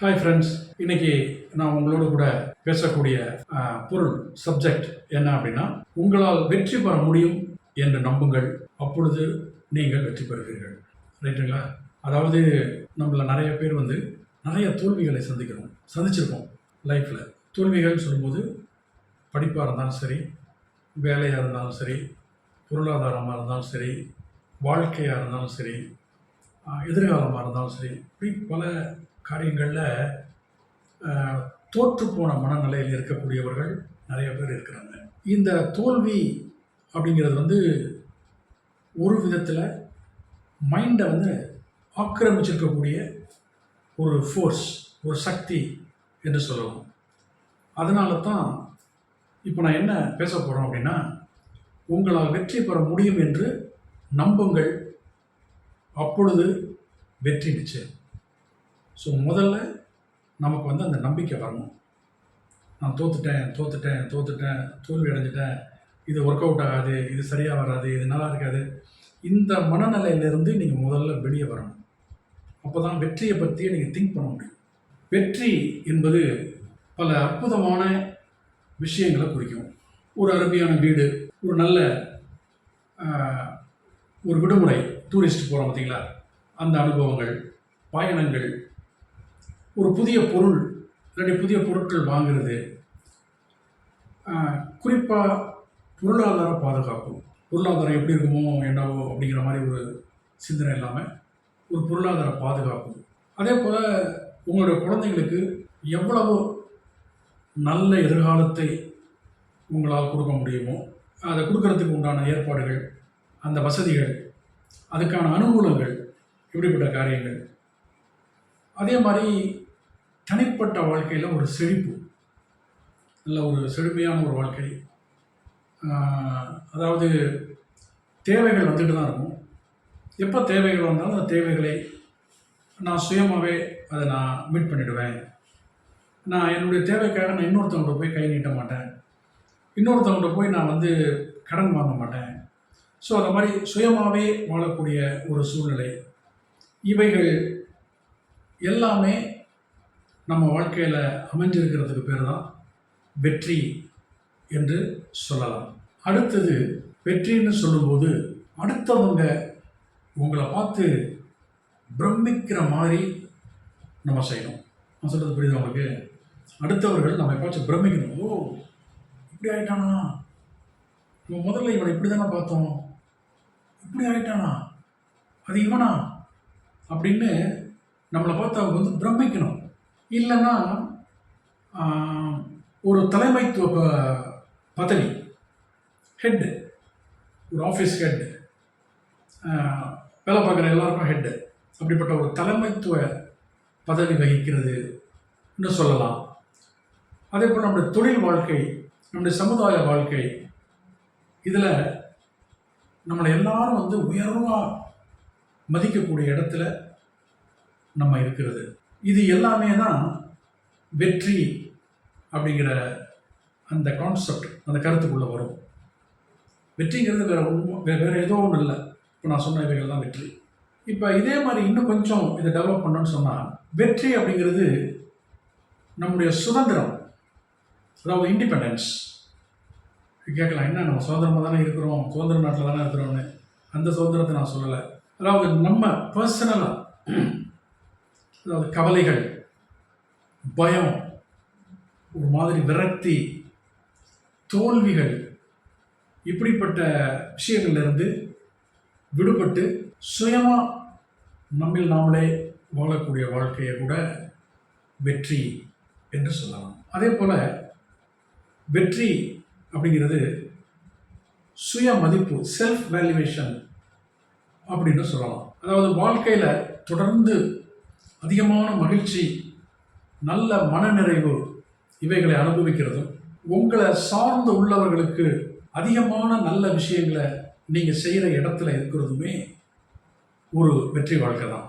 Hi friends, இன்னைக்கு நான் உங்களோட கூட பேசக்கூடிய பொருள் சப்ஜெக்ட் என்ன அப்படின்னா, உங்களால் வெற்றி பெற முடியும் என்று நம்புங்கள், அப்பொழுது நீங்கள் வெற்றி பெறுவீர்கள். ரைட்டுங்களா? அதாவது நம்மள நிறைய பேர் நிறைய தோல்விகளை சந்திச்சிருக்கோம் லைஃப்பில். தோல்விகள் சொல்லும்போது படிப்பாக இருந்தாலும் சரி, வேலையாக இருந்தாலும் சரி, பொருளாதாரமாக இருந்தாலும் சரி, வாழ்க்கையாக இருந்தாலும் சரி, எதிர்காலமாக இருந்தாலும் சரி, இப்படி பல காரியங்களில் தோற்று போன மனநிலையில் இருக்கக்கூடியவர்கள் நிறைய பேர் இருக்கிறாங்க. இந்த தோல்வி அப்படிங்கிறது ஒரு விதத்தில் மைண்டை ஆக்கிரமிச்சிருக்கக்கூடிய ஒரு ஃபோர்ஸ், ஒரு சக்தி என்று சொல்லலாம். அதனால தான் இப்போ நான் என்ன பேச போகிறோம் அப்படின்னா, உங்களால் வெற்றி பெற முடியும் என்று நம்புங்கள், அப்பொழுது வெற்றி நிச்சயம். ஸோ முதல்ல நமக்கு அந்த நம்பிக்கை வரணும். நான் தோத்துட்டேன், தோல்வி அடைஞ்சிட்டேன், இது ஒர்க் அவுட் ஆகாது, இது சரியாக வராது, இது நல்லா இருக்காது, இந்த மனநிலையிலிருந்து நீங்கள் முதல்ல வெளியே வரணும். அப்போ தான் வெற்றியை பற்றியே நீங்கள் திங்க் பண்ண முடியும். வெற்றி என்பது பல அற்புதமான விஷயங்களை குறிக்கும். ஒரு அருமையான வீடு, ஒரு நல்ல ஒரு விடுமுறை, டூரிஸ்ட் போகிறோம் பார்த்தீங்களா, அந்த அனுபவங்கள், பயணங்கள், ஒரு புதிய பொருள் இல்லாட்டி புதிய பொருட்கள் வாங்குறது, குறிப்பாக பொருளாதார பாதுகாப்பு. பொருளாதாரம் எப்படி இருக்குமோ என்னவோ அப்படிங்கிற மாதிரி ஒரு சிந்தனை இல்லாமல் ஒரு பொருளாதார பாதுகாப்பு. அதே போல் உங்களுடைய குழந்தைங்களுக்கு எவ்வளவு நல்ல எதிர்காலத்தை உங்களால் கொடுக்க முடியுமோ அதை கொடுக்கறதுக்கு உண்டான ஏற்பாடுகள், அந்த வசதிகள், அதுக்கான அனுகூலங்கள், இப்படிப்பட்ட காரியங்கள். அதே மாதிரி தனிப்பட்ட வாழ்க்கையில் ஒரு செழிப்பு, நல்ல ஒரு செழுமையான ஒரு வாழ்க்கை. அதாவது தேவைகள் வந்துட்டு தான் இருக்கும். எப்போ தேவைகள் வந்தாலும் அந்த தேவைகளை நான் சுயமாகவே அதை நான் மீட் பண்ணிவிடுவேன். நான் என்னுடைய தேவைக்காக நான் இன்னொருத்தவங்கள்ட்ட போய் கை நீட்ட மாட்டேன், இன்னொருத்தவங்கள்ட்ட போய் நான் கடன் வாங்க மாட்டேன். ஸோ அந்த மாதிரி சுயமாகவே வாழக்கூடிய ஒரு சூழ்நிலை, இவைகள் எல்லாமே நம்ம வாழ்க்கையில் அமைஞ்சிருக்கிறதுக்கு பேர் தான் வெற்றி என்று சொல்லலாம். அடுத்தது, வெற்றின்னு சொல்லும்போது அடுத்தவங்க உங்களை பார்த்து பிரமிக்கிற மாதிரி நம்ம செய்யணும். நான் சொல்கிறது புரியுது உங்களுக்கு? அடுத்தவர்கள் நம்ம பார்த்து பிரமிக்கணும். ஓ, இப்படி ஆகிட்டானா, நம்ம முதல்ல இவனை இப்படி தானே பார்த்தோம், இப்படி ஆகிட்டானா, அது இவனா அப்படின்னு நம்மளை பார்த்து அவங்க பிரமிக்கணும். இல்லைன்னா ஒரு தலைமைத்துவ பதவி, ஹெட்டு, ஒரு ஆஃபீஸ் ஹெட்டு, வேலை பார்க்குற எல்லாருக்கும் ஹெட்டு, அப்படிப்பட்ட ஒரு தலைமைத்துவ பதவி வகிக்கிறது என்று சொல்லலாம். அதே போல் நம்முடைய தொழில் வாழ்க்கை, நம்முடைய சமுதாய வாழ்க்கை, இதில் நம்மளை எல்லாரும் உயர்வாக மதிக்கக்கூடிய இடத்துல நம்ம இருக்கிறது. இது எல்லாமே தான் வெற்றி அப்படிங்கிற அந்த கான்செப்ட், அந்த கருத்துக்குள்ளே வரும். வெற்றிங்கிறது வேறு ஏதோ ஒன்றும் இல்லை. இப்போ நான் சொன்ன இவைகள் தான் வெற்றி. இப்போ இதே மாதிரி இன்னும் கொஞ்சம் இதை டெவலப் பண்ணணும்னு சொன்னால், வெற்றி அப்படிங்கிறது நம்முடைய சுதந்திரம், அதாவது இண்டிபெண்டன்ஸ். கேட்கலாம், என்ன நம்ம சுதந்திரமாக தானே இருக்கிறோம், சுதந்திர நாட்டில் தானே இருக்கிறோம்னு. அந்த சுதந்திரத்தை நான் சொல்லலை. அதாவது நம்ம பர்சனலாக, அதாவது கவலைகள், பயம், ஒரு மாதிரி விரக்தி, தோல்விகள், இப்படிப்பட்ட விஷயங்கள்லேருந்து விடுபட்டு சுயமாக நம்மில் நாமளே வாழக்கூடிய வாழ்க்கையை கூட வெற்றி என்று சொல்லலாம். அதே போல் வெற்றி அப்படிங்கிறது சுய மதிப்பு, செல்ஃப் வேல்யூவேஷன் அப்படின்னு சொல்லலாம். அதாவது வாழ்க்கையில் தொடர்ந்து அதிகமான மகிழ்ச்சி, நல்ல மனநிறைவு, இவைகளை அனுபவிக்கிறதும், உங்களை சார்ந்து உள்ளவர்களுக்கு அதிகமான நல்ல விஷயங்களை நீங்கள் செய்கிற இடத்துல இருக்கிறதுமே ஒரு வெற்றி வாழ்க்கை தான்.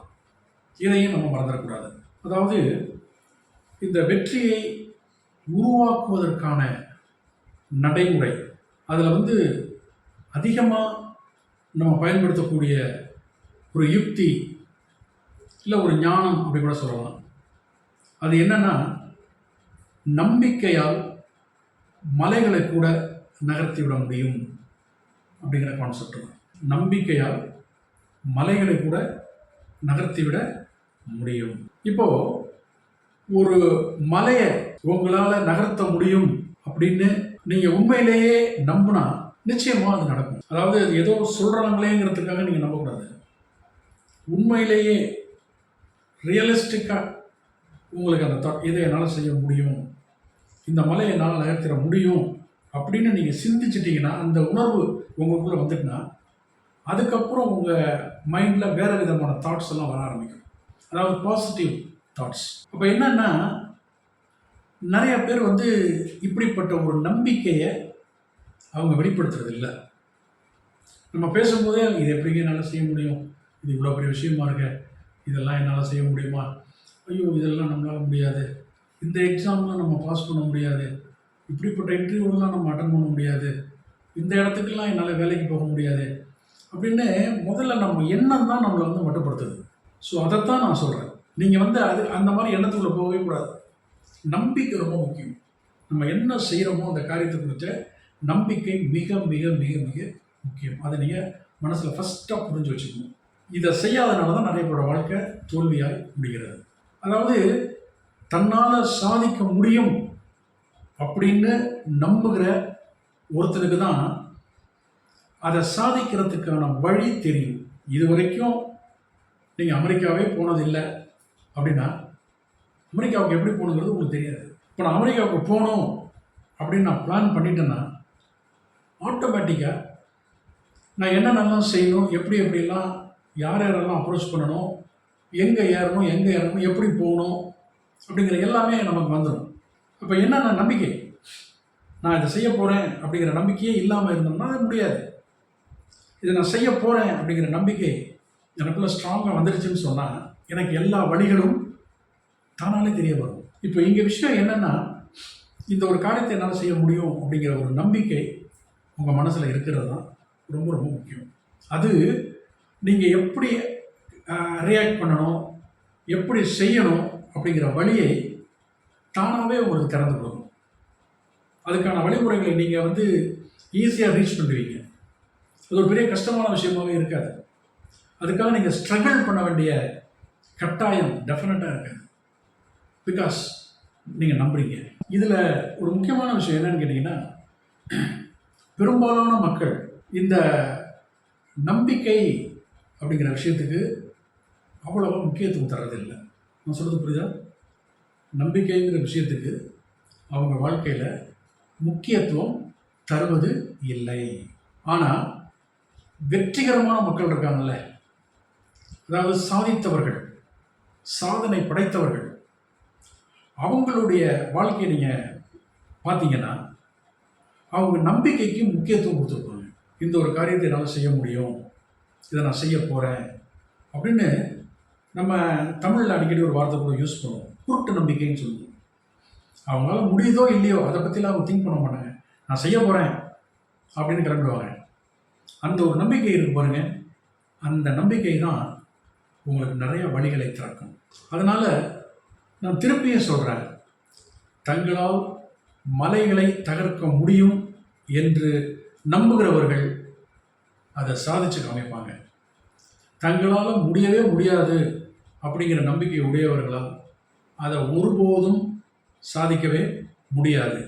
இதையும் நம்ம மறந்துடக்கூடாது. அதாவது இந்த வெற்றியை உருவாக்குவதற்கான நடைமுறை, அதில் அதிகமாக நம்ம பயன்படுத்தக்கூடிய ஒரு யுக்தி, இல்லை ஒரு ஞானம் அப்படி கூட சொல்லலாம். அது என்னன்னா, நம்பிக்கையால் மலைகளை கூட நகர்த்தி விட முடியும் அப்படிங்கிற கான்செப்ட் தான். நம்பிக்கையால் மலைகளை கூட நகர்த்தி விட முடியும். இப்போ ஒரு மலையை உங்களால நகர்த்த முடியும் அப்படின்னு நீங்க உண்மையிலேயே நம்பினா நிச்சயமா அது நடக்கும். அதாவது அது ஏதோ சொல்றாங்களேங்கிறதுக்காக நீங்க நம்பக்கூடாது. உண்மையிலேயே ரியலிஸ்டிக்கா உங்களுக்கு அந்த இதை என்னால் செய்ய முடியும், இந்த மலையை என்னால் நகர்த்திட முடியும் அப்படின்னு நீங்கள் சிந்திச்சிட்டிங்கன்னா, அந்த உணர்வு உங்களுக்குள்ளே வந்துட்டுனா, அதுக்கப்புறம் உங்கள் மைண்டில் வேறு விதமான தாட்ஸ் எல்லாம் வர ஆரம்பிக்கும். அதாவது பாசிட்டிவ் தாட்ஸ். அப்போ என்னன்னா, நிறைய பேர் இப்படிப்பட்ட ஒரு நம்பிக்கையை அவங்க வெளிப்படுத்துறது இல்லை. நம்ம பேசும்போதே இது எப்படிங்க என்னால் செய்ய முடியும், இது இவ்வளோ பெரிய விஷயமா இருக்க, இதெல்லாம் என்னால் செய்ய முடியுமா, ஐயோ இதெல்லாம் நம்மளால் முடியாது, இந்த எக்ஸாம்லாம் நம்ம பாஸ் பண்ண முடியாது, இப்படிப்பட்ட இன்டர்வியூலாம் நம்ம அட்டன் பண்ண முடியாது, இந்த இடத்துக்கெல்லாம் என்னால் வேலைக்கு போக முடியாது அப்படின்னு முதல்ல நம்ம எண்ணம் தான் நம்மளை மட்டுப்படுத்துது. ஸோ அதைத்தான் நான் சொல்கிறேன். நீங்கள் அது அந்த மாதிரி எண்ணத்துக்குள்ளே போகவே கூடாது. நம்பிக்கை ரொம்ப முக்கியம். நம்ம என்ன செய்கிறோமோ அந்த காரியத்தை குறித்த நம்பிக்கை மிக மிக மிக மிக முக்கியம். அதை நீங்கள் மனசில் ஃபஸ்ட்டாக புரிஞ்சு வச்சுக்கணும். இதை செய்யாதனால தான் நிறைய பேரோட வாழ்க்கை தோல்வியாய் முடிகிறது. அதாவது தன்னால் சாதிக்க முடியும் அப்படின்னு நம்புகிற ஒருத்தருக்கு தான் அதை சாதிக்கிறதுக்கான வழி தெரியும். இது வரைக்கும் நீங்கள் அமெரிக்காவே போனதில்லை அப்படின்னா அமெரிக்காவுக்கு எப்படி போகணுங்கிறது உங்களுக்கு தெரியாது. இப்போ நான் அமெரிக்காவுக்கு போகணும் அப்படின்னு நான் பிளான் பண்ணிட்டேன்னா ஆட்டோமேட்டிக்காக நான் என்னென்னலாம் செய்யணும், எப்படி எப்படிலாம் யார் யாரெல்லாம் அப்ரோச் பண்ணணும், எங்கே ஏறணும் எப்படி போகணும் அப்படிங்கிற எல்லாமே நமக்கு வந்துடும். இப்போ என்னென்ன நம்பிக்கை, நான் இதை செய்ய போகிறேன் அப்படிங்கிற நம்பிக்கையே இல்லாமல் இருந்தோம்னா அது முடியாது. இதை நான் செய்ய போகிறேன் அப்படிங்கிற நம்பிக்கை எனக்குள்ள ஸ்ட்ராங்காக வந்துடுச்சுன்னு சொன்னால் எனக்கு எல்லா வழிகளும் தானாலே தெரிய வரும். இப்போ இங்கே விஷயம் என்னென்னா, இந்த ஒரு காரியத்தை என்னால் செய்ய முடியும் அப்படிங்கிற ஒரு நம்பிக்கை உங்கள் மனசில் இருக்கிறது தான் ரொம்ப ரொம்ப முக்கியம். அது நீங்கள் எப்படி ரியாக்ட் பண்ணணும், எப்படி செய்யணும் அப்படிங்கிற வழியை தானாகவே உங்களுக்கு திறந்து கொடுக்கும். அதுக்கான வழிமுறைகளை நீங்கள் ஈஸியாக ரீச் பண்ணுவீங்க. அது ஒரு பெரிய கஷ்டமான விஷயமாகவே இருக்காது. அதுக்காக நீங்கள் ஸ்ட்ரகிள் பண்ண வேண்டிய கட்டாயம் டெஃபினட்டாக இருக்காது. பிகாஸ் நீங்கள் நம்புறீங்க. இதில் ஒரு முக்கியமான விஷயம் என்னன்னு கேட்டிங்கன்னா, பெரும்பாலான மக்கள் இந்த நம்பிக்கை அப்படிங்கிற விஷயத்துக்கு அவ்வளவா முக்கியத்துவம் தர்றதில்லை. நான் சொல்கிறது புரியுதா? நம்பிக்கைங்கிற விஷயத்துக்கு அவங்க வாழ்க்கையில் முக்கியத்துவம் தருவது இல்லை. ஆனால் வெற்றிகரமான மக்கள் இருக்காங்கல்ல, அதாவது சாதித்தவர்கள், சாதனை படைத்தவர்கள், அவங்களுடைய வாழ்க்கையை நீங்கள் பார்த்தீங்கன்னா அவங்க நம்பிக்கைக்கு முக்கியத்துவம் கொடுத்துருப்பாங்க. இந்த ஒரு காரியத்தை என்னால் செய்ய முடியும், இதை நான் செய்ய போகிறேன் அப்படின்னு நம்ம தமிழில் அடிக்கடி ஒரு வார்த்தை கூட யூஸ் பண்ணுவோம், குருட்டு நம்பிக்கைன்னு சொல்லுவோம். அவங்களால முடியுதோ இல்லையோ அதை பற்றிலாம் அவங்க திங்க் பண்ண மாட்டாங்க, நான் செய்ய போகிறேன் அப்படின்னு கிளம்பிடுவாங்க. அந்த ஒரு நம்பிக்கை இருக்கு பாருங்கள், அந்த நம்பிக்கை தான் உங்களுக்கு நிறைய வழிகளை திறக்கும். அதனால் நான் திருப்பியும் சொல்கிறேன், தங்களால் மலைகளை தகர்க்க முடியும் என்று நம்புகிறவர்கள் அதை சாதிச்சு காமிப்பாங்க. தங்களால் முடியவே முடியாது அப்படிங்கிற நம்பிக்கை உடையவர்களால் அதை ஒருபோதும் சாதிக்கவே முடியாது.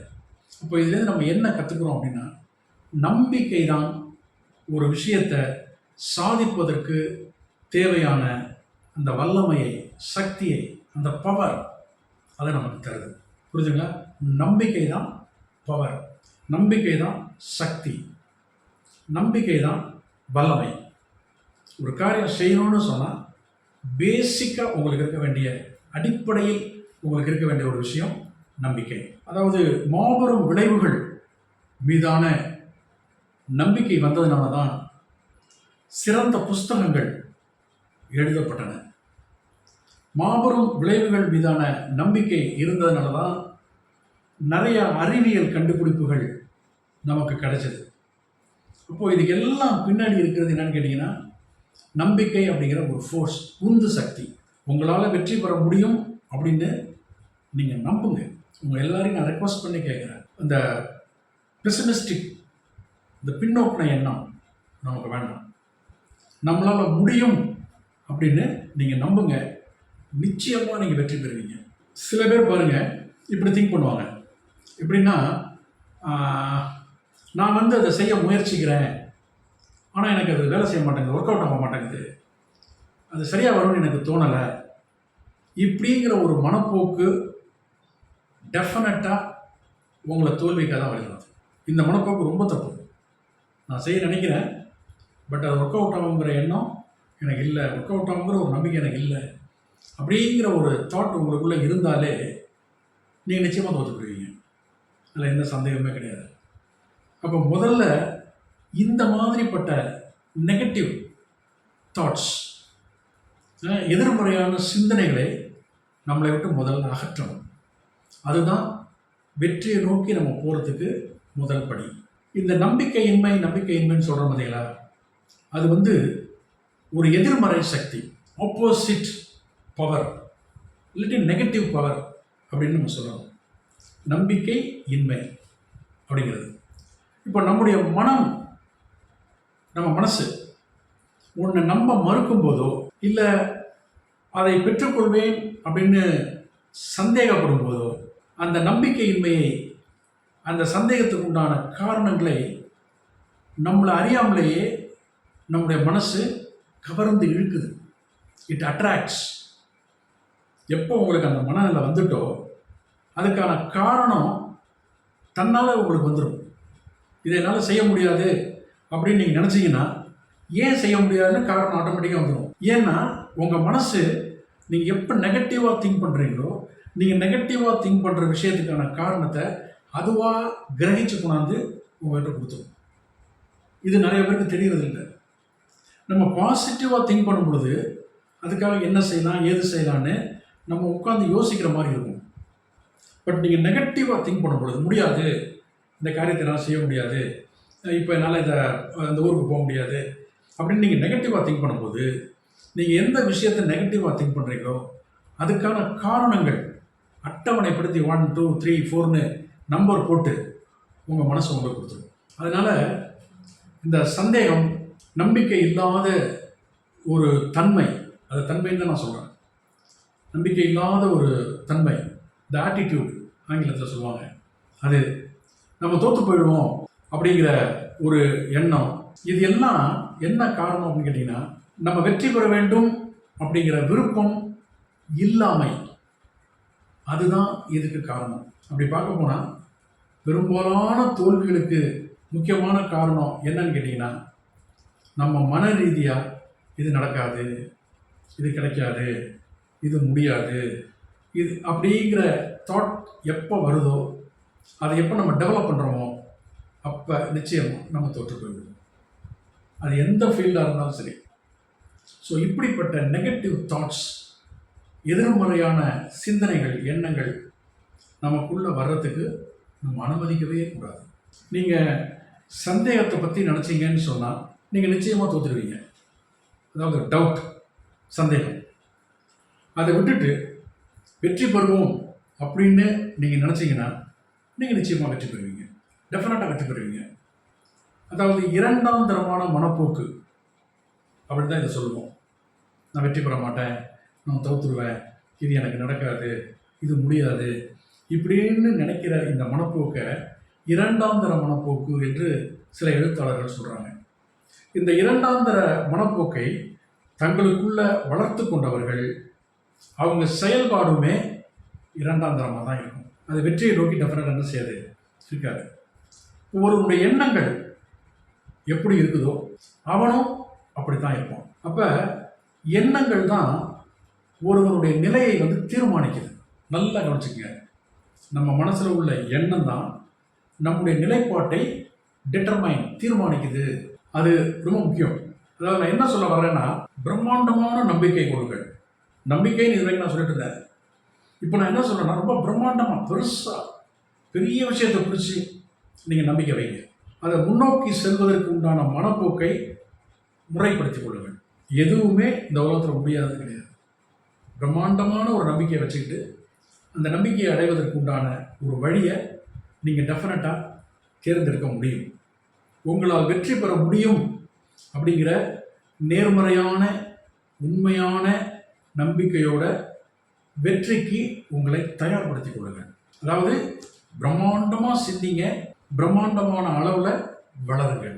அப்போ இதுலேருந்து நம்ம என்ன கற்றுக்குறோம் அப்படின்னா, நம்பிக்கை தான் ஒரு விஷயத்தை சாதிப்பதற்கு தேவையான அந்த வல்லமையை, சக்தியை, அந்த பவர் அதை நமக்கு தருது. புரிஞ்சுங்களா? நம்பிக்கை தான் பவர், நம்பிக்கை தான் சக்தி, நம்பிக்கை தான் வல்லமை. ஒரு காரியம் செய்யணும்னு சொன்னால் பேசிக்காக உங்களுக்கு இருக்க வேண்டிய, அடிப்படையில் உங்களுக்கு இருக்க வேண்டிய ஒரு விஷயம் நம்பிக்கை. அதாவது மாபெரும் விளைவுகள் மீதான நம்பிக்கை வந்ததுனால தான் சிறந்த புஸ்தகங்கள் எழுதப்பட்டன. மாபெரும் விளைவுகள் மீதான நம்பிக்கை இருந்ததுனால தான் நிறைய அறிவியல் கண்டுபிடிப்புகள் நமக்கு கிடைச்சது. அப்போது இதுக்கு எல்லாம் பின்னாடி இருக்கிறது என்னன்னு கேட்டிங்கன்னா, நம்பிக்கை அப்படிங்கிற ஒரு ஃபோர்ஸ், உந்து சக்தி. உங்களால் வெற்றி பெற முடியும் அப்படின்னு நீங்கள் நம்புங்க. உங்கள் எல்லாரையும் நான் ரெக்வஸ்ட் பண்ணி கேட்குறேன். இந்த பெசிமிஸ்டிக், இந்த பின்னோக்கின எண்ணம் நமக்கு வேண்டாம். நம்மளால் முடியும் அப்படின்னு நீங்கள் நம்புங்க. நிச்சயமாக நீங்கள் வெற்றி பெறுவீங்க. சில பேர் பாருங்கள் இப்படி திங்க் பண்ணுவாங்க. எப்படின்னா, நான் வந்து அதை செய்ய முயற்சிக்கிறேன், ஆனால் எனக்கு அது வேலை செய்ய மாட்டேங்குது, ஒர்க் அவுட் ஆக மாட்டேங்குது, அது சரியாக வரும்னு எனக்கு தோணலை. இப்படிங்கிற ஒரு மனப்போக்கு டெஃபினட்டாக உங்களை தோல்விக்காக தான் வருகிறது. இந்த மனப்போக்கு ரொம்ப தப்பு. நான் செய்ய நினைக்கிறேன், பட் அது ஒர்க் அவுட் ஆகுங்கிற எண்ணம் எனக்கு இல்லை, ஒர்க் அவுட் ஆகுங்கிற ஒரு நம்பிக்கை எனக்கு இல்லை அப்படிங்கிற ஒரு தாட் உங்களுக்குள்ளே இருந்தாலே நீங்கள் நிச்சயமாக தோற்றுக்குருவீங்க. அதில் எந்த சந்தேகமே கிடையாது. அப்போ முதல்ல இந்த மாதிரிப்பட்ட நெகட்டிவ் தாட்ஸ், எதிர்மறையான சிந்தனைகளை நம்மளை விட்டு முதல்ல அகற்றணும். அதுதான் வெற்றியை நோக்கி நம்ம போகிறதுக்கு முதல் படி. இந்த நம்பிக்கையின்மைன்னு சொல்கிற மாதிரிங்களா, அது வந்து ஒரு எதிர்மறை சக்தி, ஆப்போசிட் பவர், இல்லாட்டி நெகட்டிவ் பவர் அப்படின்னு நம்ம சொல்லலாம். நம்பிக்கை இன்மை அப்படிங்கிறது. இப்போ நம்முடைய நம்ம மனசு ஒன்றை நம்ப மறுக்கும் போதோ, இல்லை அதை பெற்றுக்கொள்வேன் அப்படின்னு சந்தேகப்படும் போதோ, அந்த நம்பிக்கையின்மையை, அந்த சந்தேகத்துக்கு உண்டான காரணங்களை நம்மளை அறியாமலேயே நம்முடைய மனசு கவர்ந்து இழுக்குது. It attracts. எப்போ உங்களுக்கு அந்த மனநிலை வந்துட்டோ அதுக்கான காரணம் தன்னால் உங்களுக்கு வந்துடும். இதை என்னால் செய்ய முடியாது அப்படின்னு நீங்கள் நினச்சிங்கன்னா, ஏன் செய்ய முடியாதுன்னு காரணம் ஆட்டோமேட்டிக்காக வந்துடும். ஏன்னா உங்கள் மனசு நீங்கள் எப்போ நெகட்டிவாக திங்க் பண்ணுறீங்களோ, நீங்கள் நெகட்டிவாக திங்க் பண்ணுற விஷயத்துக்கான காரணத்தை அதுவாக கிரகிச்சு கொண்டாந்து உங்கள்கிட்ட கொடுத்துரும். இது நிறைய பேருக்கு தெரியறது இல்லை. நம்ம பாசிட்டிவாக திங்க் பண்ணும் பொழுது அதுக்காக என்ன செய்யலாம், ஏது செய்யலான்னு நம்ம உட்காந்து யோசிக்கிற மாதிரி இருக்கும். பட் நீங்கள் நெகட்டிவாக திங்க் பண்ணும் பொழுது, முடியாது, இந்த காரியத்தை நான் செய்ய முடியாது, இப்போ என்னால் இந்த ஊருக்கு போக முடியாது அப்படின்னு நீங்கள் நெகட்டிவாக திங்க் பண்ணும்போது, நீங்கள் எந்த விஷயத்தை நெகட்டிவாக திங்க் பண்ணுறீங்களோ அதுக்கான காரணங்கள் அட்டவணைப்படுத்தி 1 2 3 4ன்னு நம்பர் போட்டு உங்கள் மனசை உங்களுக்கு கொடுத்துரும். அதனால் இந்த சந்தேகம், நம்பிக்கை இல்லாத ஒரு தன்மை, அது தன்மைன்னு தான் நான் சொல்கிறேன். நம்பிக்கை இல்லாத ஒரு தன்மை, இந்த ஆட்டிடியூட் ஆங்கிலத்தில் சொல்லுவாங்க, அது நம்ம தோற்று போயிடுவோம் அப்படிங்கிற ஒரு எண்ணம், இது எல்லாம் என்ன காரணம் அப்படின்னு கேட்டிங்கன்னா, நம்ம வெற்றி பெற வேண்டும் அப்படிங்கிற விருப்பம் இல்லாமை, அதுதான் இதுக்கு காரணம். அப்படி பார்க்க போனால் பெரும்பாலான தோல்விகளுக்கு முக்கியமான காரணம் என்னன்னு கேட்டிங்கன்னா, நம்ம மன ரீதியாக இது நடக்காது, இது கிடைக்காது, இது முடியாது, இது அப்படிங்கிற தாட் எப்போ வருதோ, அதை எப்போ நம்ம டெவலப் பண்ணுறோமோ அப்போ நிச்சயமாக நம்ம தோற்று போயிடுவோம். அது எந்த ஃபீல்டாக இருந்தாலும் சரி. ஸோ இப்படிப்பட்ட நெகட்டிவ் தாட்ஸ், எதிர்மறையான சிந்தனைகள், எண்ணங்கள் நமக்குள்ளே வர்றதுக்கு நம்ம அனுமதிக்கவே கூடாது. நீங்கள் சந்தேகத்தை பற்றி நினச்சிங்கன்னு சொன்னால் நீங்கள் நிச்சயமாக தோற்றுடுவீங்க. அதாவது டவுட், சந்தேகம், அதை விட்டுட்டு வெற்றி பெறுவோம் அப்படின்னு நீங்கள் நினச்சிங்கன்னா நீங்கள் நிச்சயமாக வெற்றி பெறுவீங்க, டெஃபினட்டாக வெற்றி பெறுவீங்க. அதாவது இரண்டாம் தரமான மனப்போக்கு அப்படி தான் இதை சொல்லுவோம். நான் வெற்றி பெற மாட்டேன், நான் தோற்றுருவேன், இது எனக்கு நடக்காது, இது முடியாது இப்படின்னு நினைக்கிற இந்த மனப்போக்கை இரண்டாம் தர மனப்போக்கு என்று சில எழுத்தாளர்கள் சொல்கிறாங்க. இந்த இரண்டாம் தர மனப்போக்கை தங்களுக்குள்ள வளர்த்து கொண்டவர்கள், அவங்க செயல்பாடுமே இரண்டாம் தரமாக தான் இருக்கும். அது வெற்றியை நோக்கி டெஃபினட்டாக என்ன செய்யாது, இருக்காது. ஒருவருடைய எண்ணங்கள் எப்படி இருக்குதோ அவனும் அப்படி தான் இருப்பான். அப்போ எண்ணங்கள் தான் ஒருவனுடைய நிலையை வந்து தீர்மானிக்குது. நல்லா கவனிச்சுக்கங்க, நம்ம மனசில் உள்ள எண்ணம் தான் நம்முடைய நிலைப்பாட்டை தீர்மானிக்குது. அது ரொம்ப முக்கியம். அதாவது நான் என்ன சொல்ல வரேன்னா, பிரம்மாண்டமான நம்பிக்கை கொடுங்கள். நம்பிக்கைன்னு இது வரைக்கும் நான் சொல்லிட்டு இருந்தேன். இப்போ நான் என்ன சொல்கிறேன்னா, ரொம்ப பிரம்மாண்டமாக பெருசாக பெரிய விஷயத்தை பிடிச்சி நீங்கள் நம்பிக்கை வைங்க. அதை முன்னோக்கி செல்வதற்கு உண்டான மனப்போக்கை முறைப்படுத்திக் கொள்ளுங்கள். எதுவுமே இந்த உலகத்தில் முடியாது கிடையாது. பிரம்மாண்டமான ஒரு நம்பிக்கையை வச்சுக்கிட்டு அந்த நம்பிக்கையை அடைவதற்கு உண்டான ஒரு வழியை நீங்கள் டெஃபினட்டாக தேர்ந்தெடுக்க முடியும். உங்களால் வெற்றி பெற முடியும் அப்படிங்கிற நேர்மறையான உண்மையான நம்பிக்கையோட வெற்றிக்கு உங்களை தயார்படுத்திக் கொள்ளுங்க. அதாவது பிரம்மாண்டமாக சிந்திங்க, பிரம்மாண்டமான அளவில் வளருங்க.